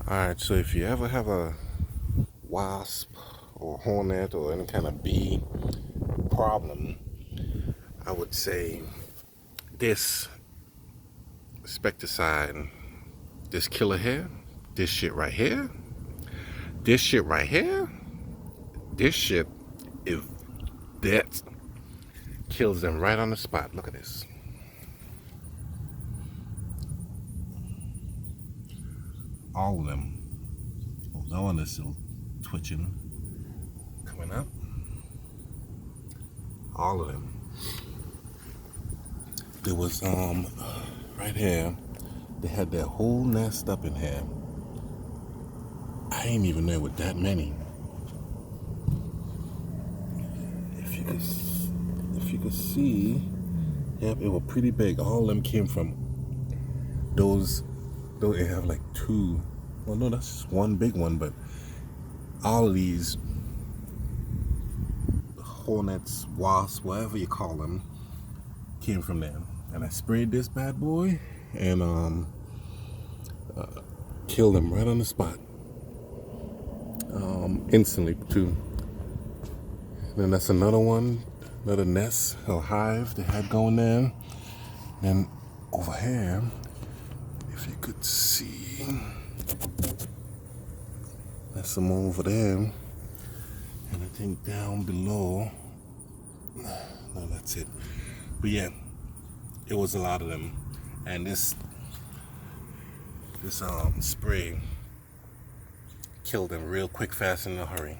Alright, so if you ever have a wasp or hornet or any kind of bee problem, I would say this insecticide, this killer here, this shit right here, this shit right here, this shit is that kills them right on the spot. Look at this. All of them. That one is still twitching, coming up. All of them. There was right here. They had their whole nest up in here. I ain't even know with that many. If you could see, yep, it was pretty big. All of them came from those. They have like two. Well, no, that's just one big one, but all of these hornets, wasps, whatever you call them, came from there. And I sprayed this bad boy and killed them right on the spot, instantly too. And then that's another one, another nest or hive they had going there. Then over here, if you could see, there's some more over there. And I think down below, no, that's it. But yeah, it was a lot of them. And this spray killed them real quick, fast, in a hurry.